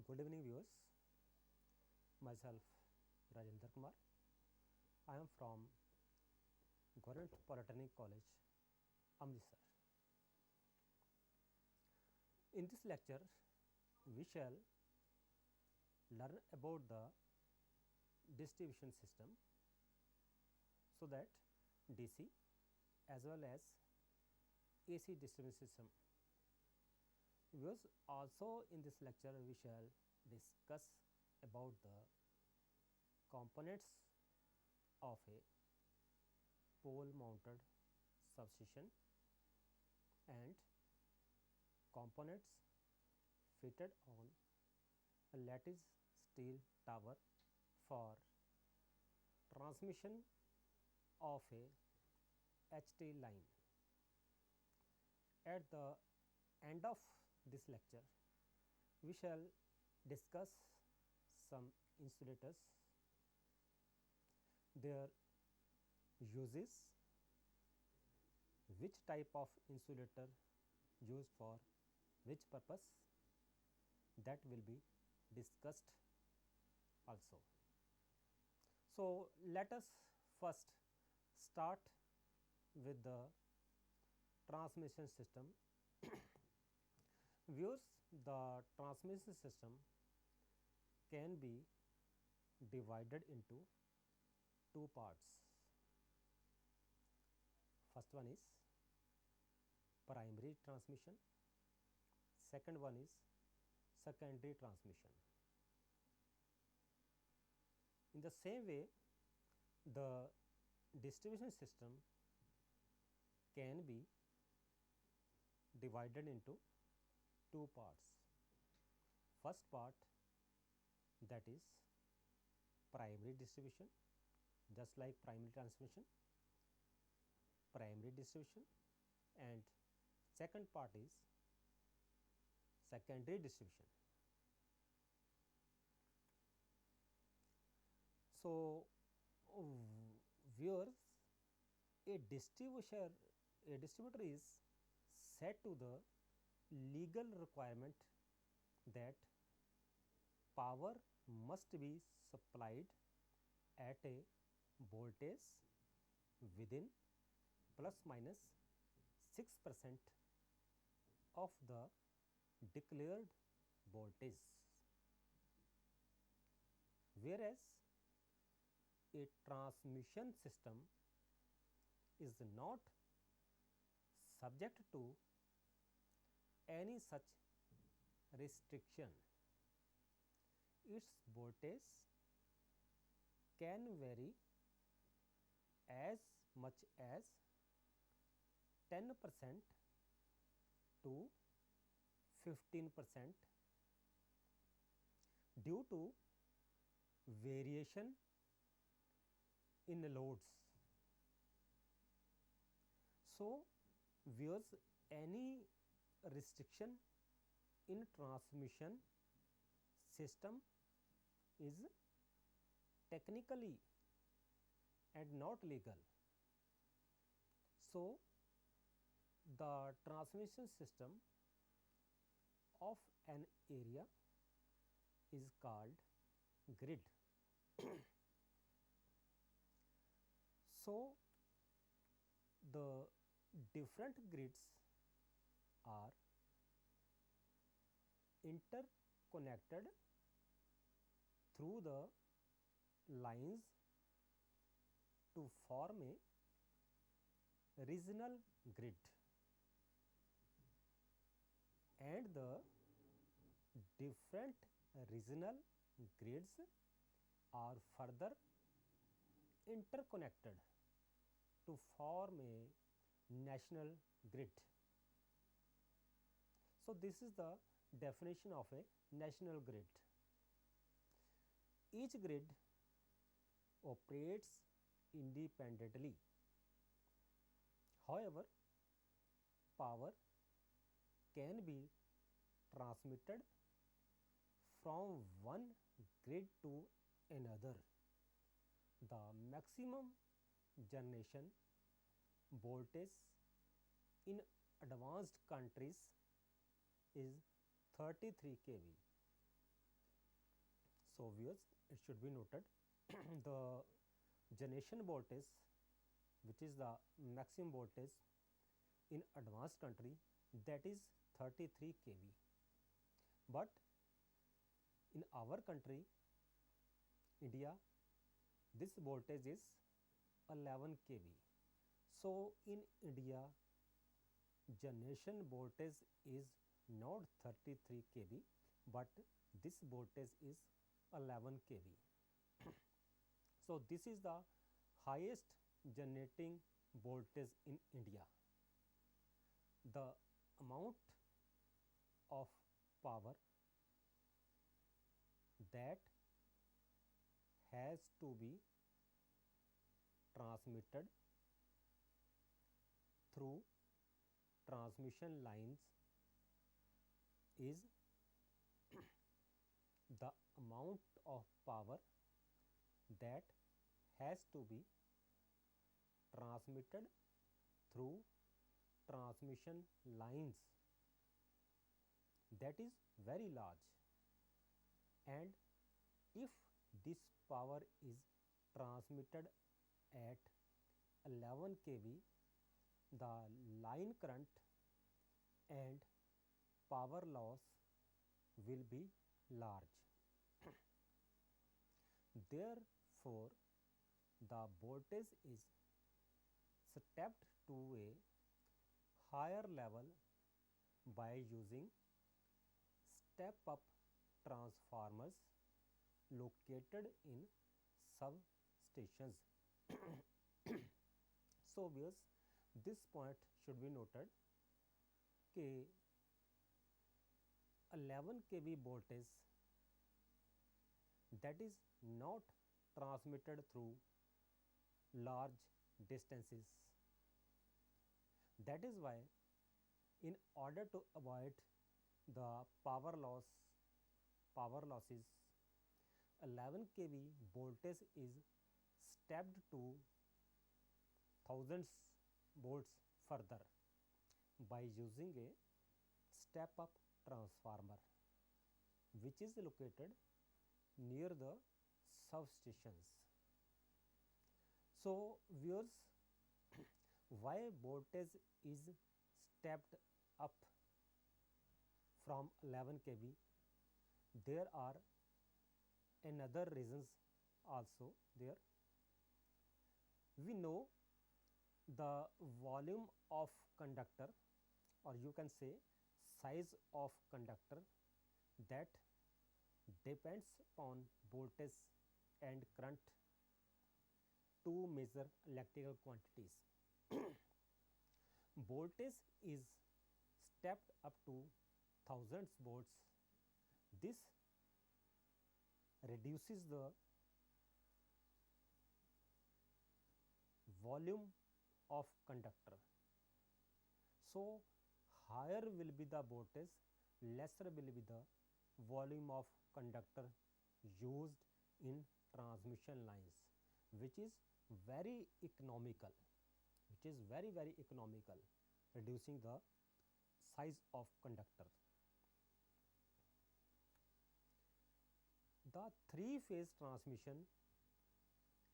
Good evening viewers, myself Rajwinder Kumar. I am from Government Polytechnic College, Amritsar. In this lecture, we shall learn about the distribution system, so that DC as well as AC distribution system. Viewers, also in this lecture we shall discuss about the components of a pole mounted substation and components fitted on a lattice steel tower for transmission of a HT line. At the end of this lecture, we shall discuss some insulators, their uses, which type of insulator used for which purpose, that will be discussed also. So, let us first start with the transmission system. Viewers, the transmission system can be divided into two parts. First one is primary transmission, second one is secondary transmission. In the same way, the distribution system can be divided into two parts. First part, that is primary distribution, just like primary transmission, primary distribution, and second part is secondary distribution. So, viewers, a distributor is set to the legal requirement that power must be supplied at a voltage within plus minus 6% of the declared voltage, whereas a transmission system is not subject to any such restriction. Its voltage can vary as much as 10% to 15% due to variation in loads. So, viewers, any restriction in transmission system is technically and not legal. So, the transmission system of an area is called grid. So, the different grids are interconnected through the lines to form a regional grid, and the different regional grids are further interconnected to form a national grid. So, this is the definition of a national grid. Each grid operates independently. However, power can be transmitted from one grid to another. The maximum generation voltage in advanced countries is 33 kV. So viewers, it should be noted the generation voltage, which is the maximum voltage in advanced country, that is 33 kV, but in our country India, this voltage is 11 kV. So in India, generation voltage is not 33 kV, but this voltage is 11 kV. So this is the highest generating voltage in India. The amount of power that has to be transmitted through transmission lines is the amount of power that has to be transmitted through transmission lines, that is very large, and if this power is transmitted at 11 kV, the line current and power loss will be large. Therefore, the voltage is stepped to a higher level by using step up transformers located in substations. So viewers, this point should be noted कि 11 kV voltage that is not transmitted through large distances. That is why in order to avoid the power losses, 11 kV voltage is stepped to thousands volts further by using a step up transformer which is located near the substations. So viewers, why voltage is stepped up from 11 kV? There are another reasons also there. We know the volume of conductor, or you can say size of conductor, that depends on voltage and current to measure electrical quantities. Voltage is stepped up to thousands volts. This reduces the volume of conductor. So higher will be the voltage, lesser will be the volume of conductor used in transmission lines, which is very economical, reducing the size of conductor. The three-phase transmission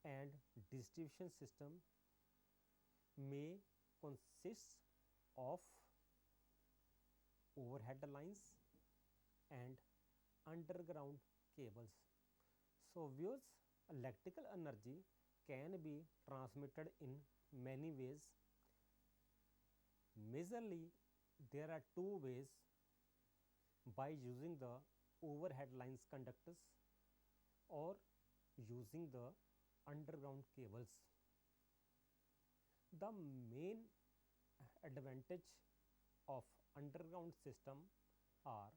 and distribution system may consist of overhead lines and underground cables. So viewers, electrical energy can be transmitted in many ways. Majorly, there are two ways: by using the overhead lines conductors or using the underground cables. The main advantage of underground system are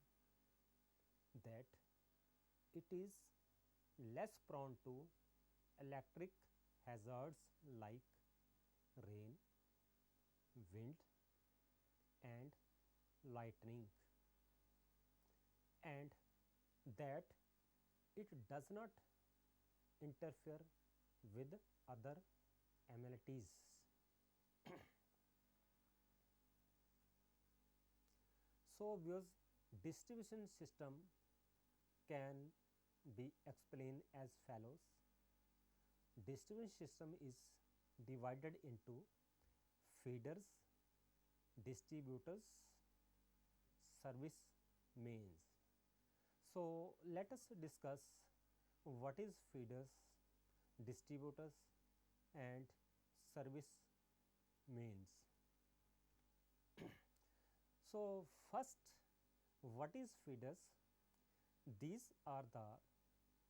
that it is less prone to electric hazards like rain, wind and lightning, and that it does not interfere with other amenities. So viewers, distribution system can be explained as follows. Distribution system is divided into feeders, distributors, service mains. So let us discuss what is feeders, distributors and service mains. So first, what is feeders? These are the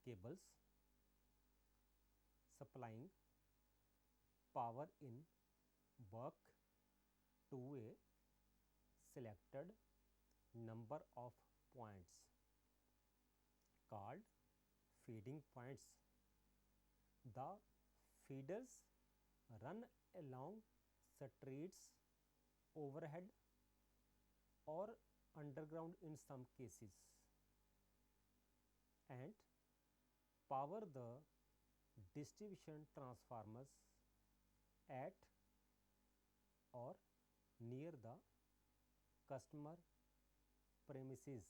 cables supplying power in bulk to a selected number of points called feeding points. The feeders run along streets, overhead or underground in some cases, and power the distribution transformers at or near the customer premises.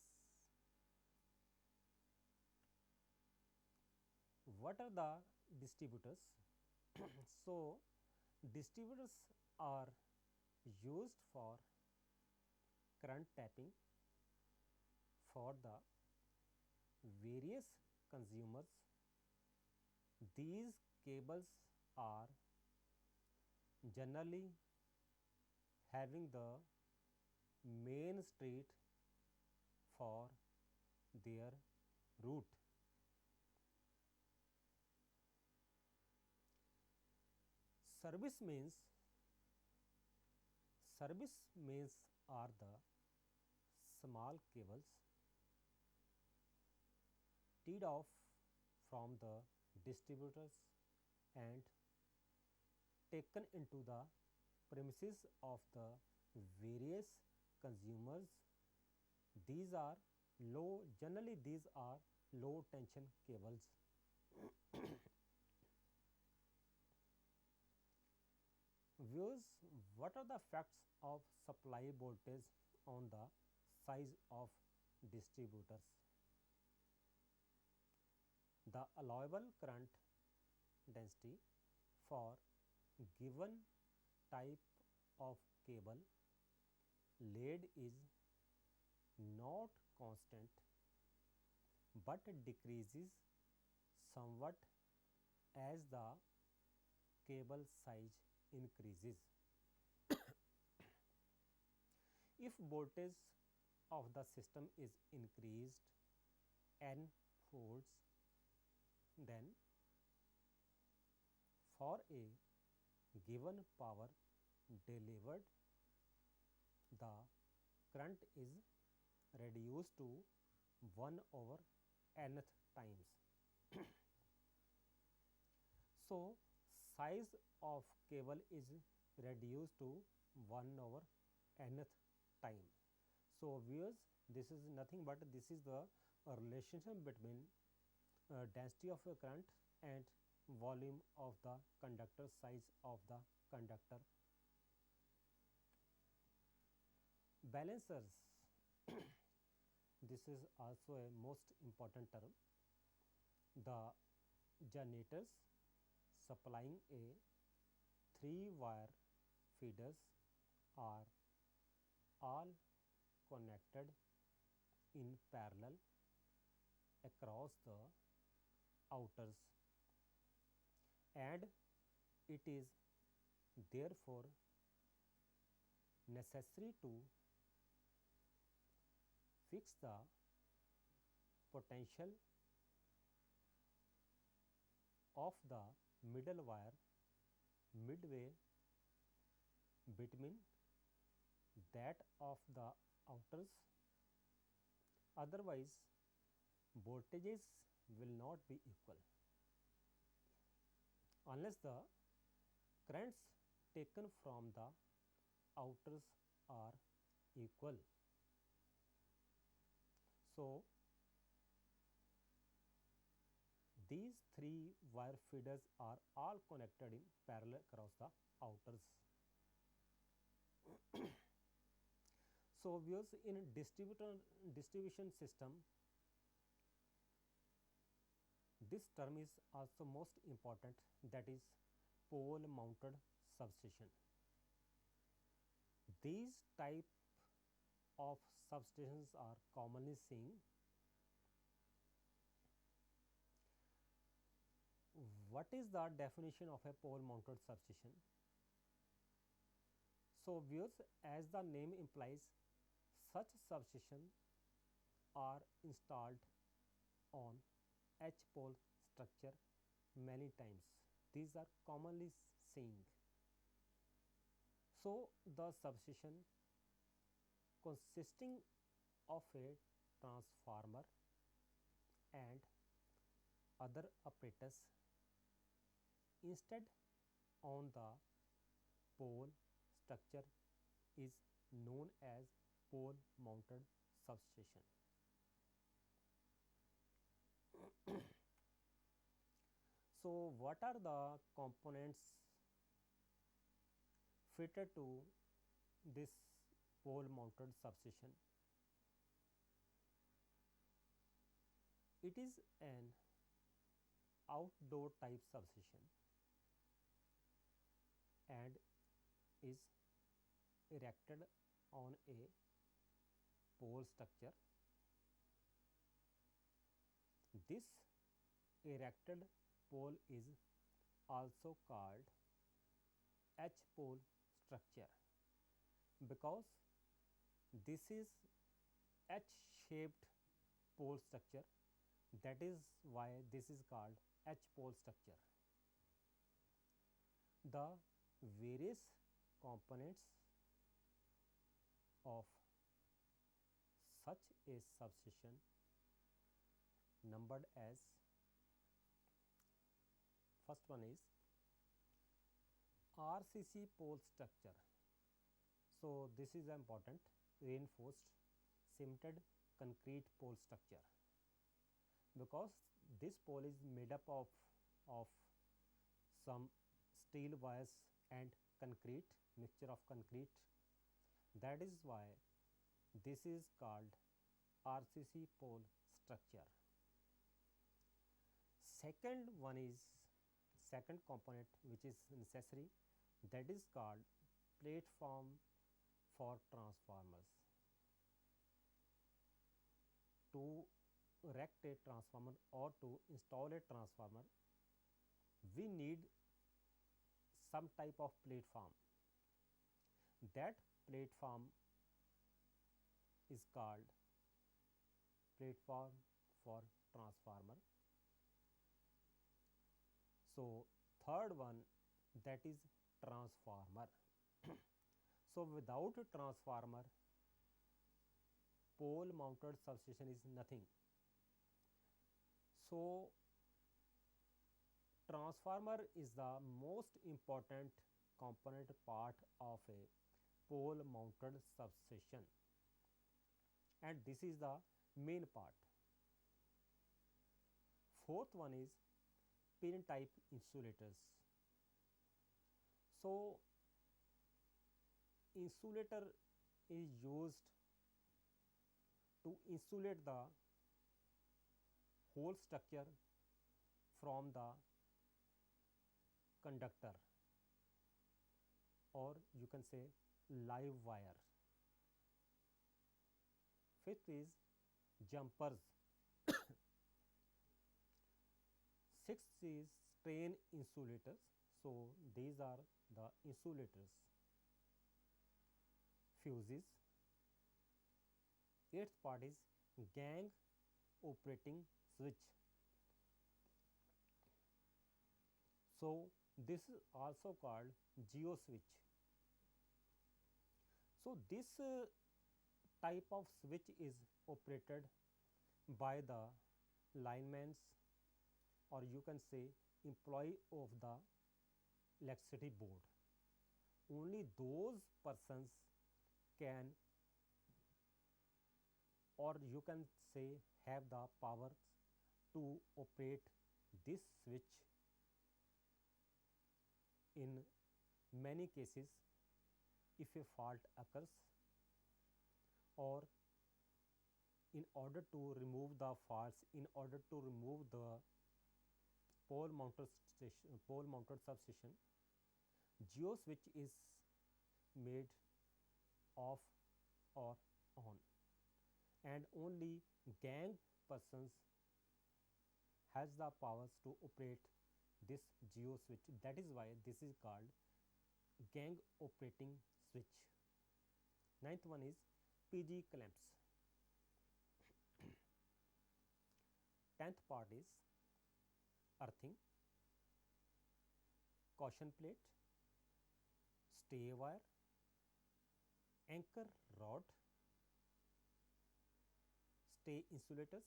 What are the distributors? So, distributors are used for current tapping for the various consumers. These cables are generally having the main street for their route. Service mains are the small cables teed off from the distributors and taken into the premises of the various consumers. Generally these are low tension cables. Viewers, what are the effects of supply voltage on the size of distributors? The allowable current density for given type of cable laid is not constant but decreases somewhat as the cable size increases. If voltage of the system is increased n folds, then for a given power delivered, the current is reduced to 1 over nth times. So, size of cable is reduced to 1 over nth time. So, viewers, this is nothing but this is the relationship between density of a current and volume of the conductor, size of the conductor. Balancers, this is also a most important term. The generators supplying a 3-wire feeders are all connected in parallel across the outers, and it is therefore necessary to fix the potential of the middle wire midway between that of the outers. Otherwise, voltages will not be equal. Unless the currents taken from the outers are equal. So, these 3-wire feeders are all connected in parallel across the outers. So, viewers, in distribution system, This term is also most important, that is pole mounted substation. These type of substations are commonly seen. What is the definition of a pole mounted substation? So viewers, as the name implies, such substations are installed on H pole structure many times. These are commonly seen. So the substation consisting of a transformer and other apparatus instead on the pole structure is known as pole mounted substation. So what are the components fitted to this pole mounted substation? It is an outdoor type substation and is erected on a pole structure. This erected pole is also called H pole structure because this is H shaped pole structure. That is why this is called H pole structure. The various components of such a substation numbered as, first one is RCC pole structure. So this is important, reinforced cemented concrete pole structure, because this pole is made up of some steel wires and concrete, mixture of concrete. That is why this is called RCC pole structure. Second one is, second component which is necessary, that is called platform for transformers. To erect a transformer or to install a transformer, we need some type of platform. That platform is called platform for transformer. So third one, that is transformer. So without a transformer, pole mounted substation is nothing. So transformer is the most important component part of a pole mounted substation, and this is the main part. Fourth one is pin type insulators. So insulator is used to insulate the whole structure from the conductor, or you can say live wire. Fifth is jumpers. Sixth is strain insulators. So these are the insulators. Fuses. Eighth part is gang operating switch. So this is also called geo switch. So this type of switch is operated by the linemen, or you can say employee of the electricity board. Only those persons can, or you can say have the power to operate this switch. In many cases, if a fault occurs, or in order to remove the faults, in order to remove the pole mounted substation. Geo switch is made off or on, and only gang persons has the powers to operate this geo switch. That is why this is called gang operating switch. Ninth one is PG clamps. Tenth part is earthing, caution plate, stay wire, anchor rod, stay insulators,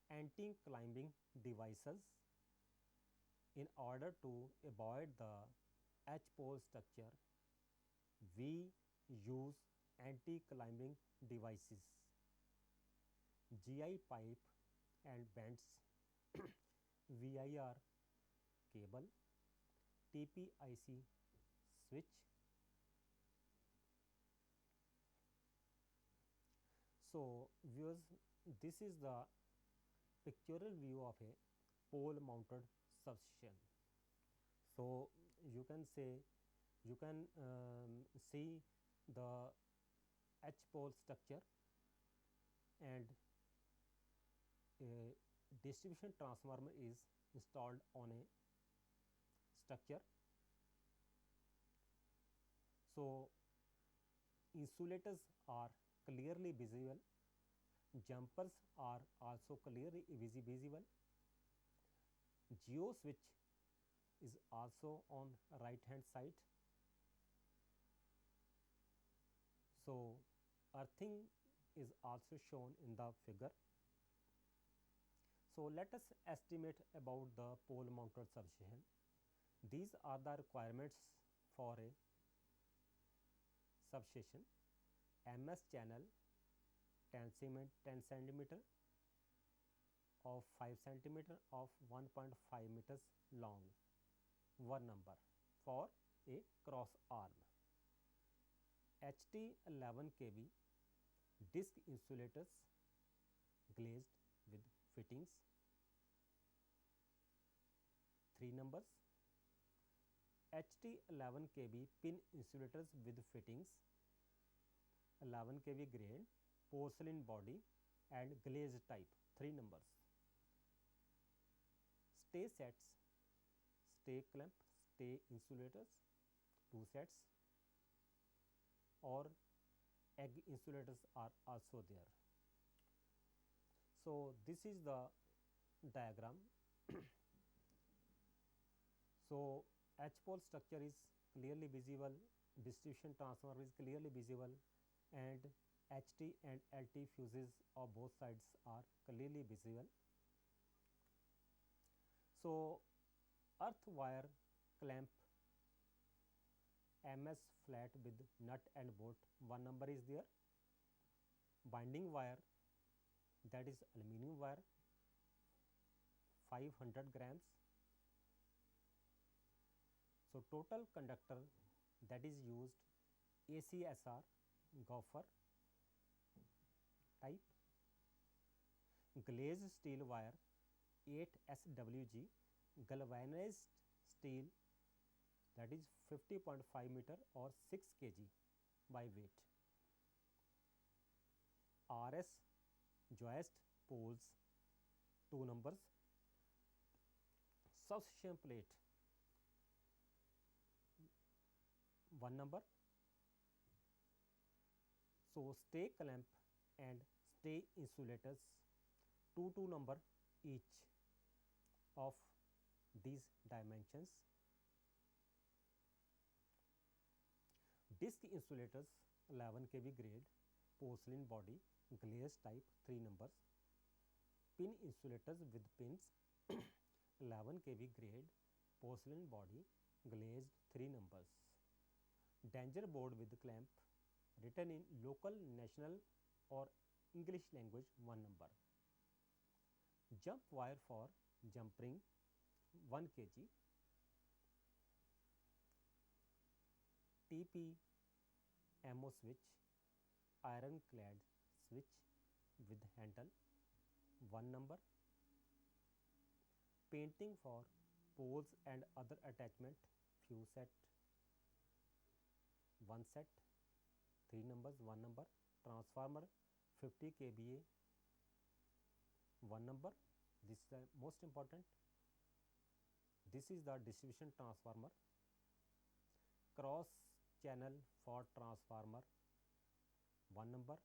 anti-climbing devices. In order to avoid the H-pole structure, we use anti-climbing devices, GI pipe and bends, VIR cable, TPIC switch. So viewers, this is the pictorial view of a pole mounted substation. So you can say, you can see the H pole structure, and a distribution transformer is installed on a structure. So insulators are clearly visible, jumpers are also clearly visible, geo switch is also on right hand side. So earthing is also shown in the figure. So let us estimate about the pole mounted substation. These are the requirements for a substation. MS channel 10 centimeter of 5 centimeter of 1.5 meters long, one number for a cross arm. HT 11 kV disc insulators glazed with fittings, 3 numbers. HT 11 kV pin insulators with fittings, 11 kV grade, porcelain body and glaze type, 3 numbers. Stay sets, stay clamp, stay insulators, 2 sets, or egg insulators are also there. So this is the diagram. So H-pole structure is clearly visible, distribution transformer is clearly visible, and HT and LT fuses of both sides are clearly visible. So earth wire clamp MS flat with nut and bolt, one number is there. Binding wire, that is aluminum wire, 500 grams. So total conductor that is used ACSR gopher type, glazed steel wire 8 SWG, galvanized steel, that is 50.5 meter or 6 kg by weight. RS joist poles, 2 numbers. Substation plate, 1 number. So stay clamp and stay insulators, 2 number each of these dimensions. Disc insulators 11 kV grade, porcelain body, glaze type, 3 numbers. Pin insulators with pins 11 kV grade, porcelain body, glazed, 3 numbers. Danger board with clamp written in local, national or English language, 1 number. Jump wire for jumping, 1 kg. TP MO switch, iron clad switch with handle, 1 number. painting for poles and other attachment, few set, one set, three numbers, one number, transformer 50 kVA, one number. This is the most important. This is the distribution transformer, cross channel for transformer, one number.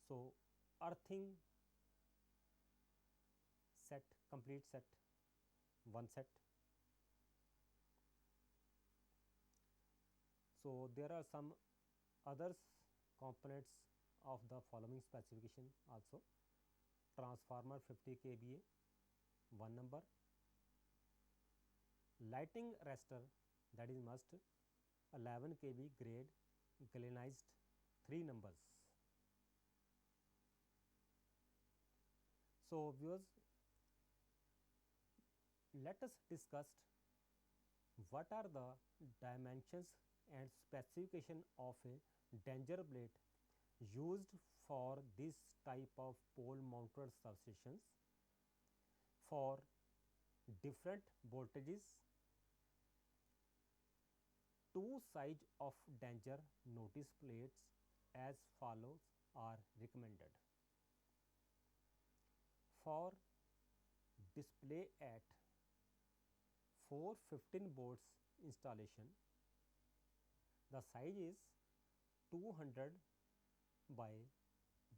So earthing set, complete set, one set. So there are some others components of the following specification also: transformer 50 kVA, one number, lighting arrestor, that is must, 11 kV grade galvanized, three numbers. So viewers, let us discuss what are the dimensions and specification of a danger plate used for this type of pole mounted substations for different voltages. Two size of danger notice plates as follows are recommended. For display at 415 volts installation, the size is 200 by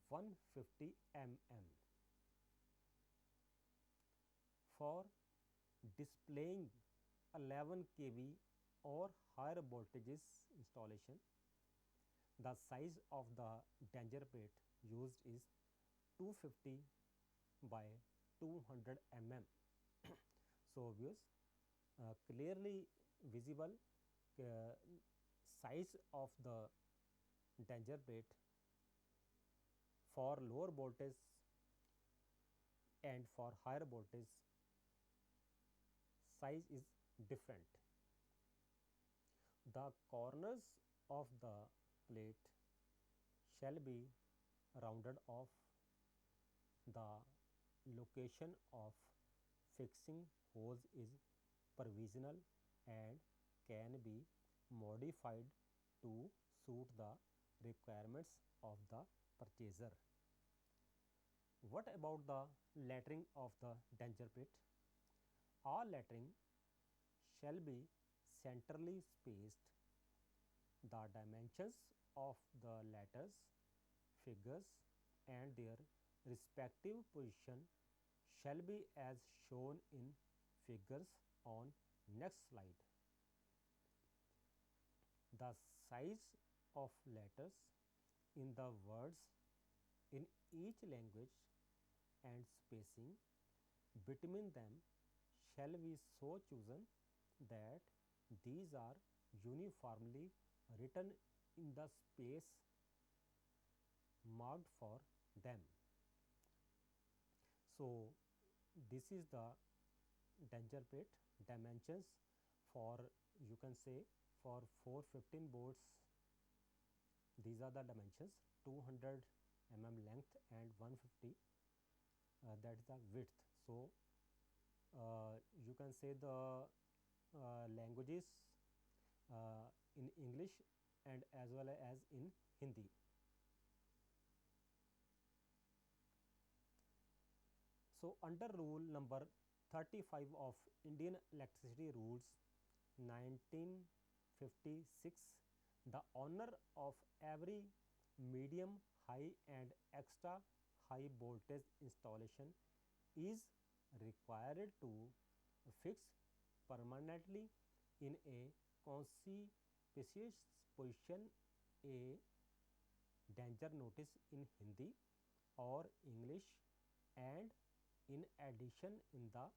150 mm. For displaying 11 kV or higher voltages installation, the size of the danger plate used is 250 by 200 mm. So viewers, clearly visible size of the danger plate for lower voltage and for higher voltage size is different. The corners of the plate shall be rounded off. The location of fixing holes is provisional and can be modified to suit the requirements of the purchaser. What about the lettering of the danger plate? All lettering shall be centrally spaced. The dimensions of the letters, figures and their respective position shall be as shown in figures on next slide. The size of letters in the words in each language and spacing between them shall be so chosen that these are uniformly written in the space marked for them. So this is the danger plate dimensions for, you can say, for 415 volts. These are the dimensions: 200 mm length and 150 that is the width. So you can say the languages in English and as well as in Hindi. So under rule number 35 of Indian Electricity Rules 1956, the owner of every medium, high and extra high voltage installation is required to fix permanently in a conspicuous position a danger notice in Hindi or English, and in addition in the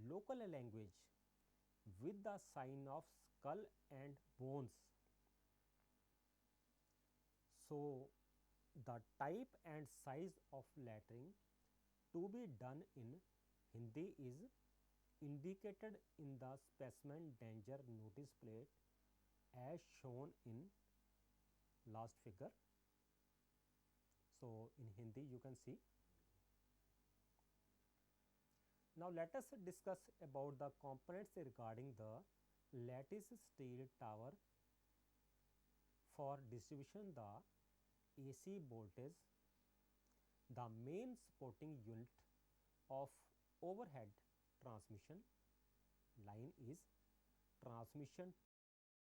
local language with the sign of skull and bones. So the type and size of lettering to be done in Hindi is indicated in the specimen danger notice plate as shown in last figure. So in Hindi you can see. Now let us discuss about the components regarding the lattice steel tower for distribution the AC voltage. The main supporting unit of overhead transmission line is transmission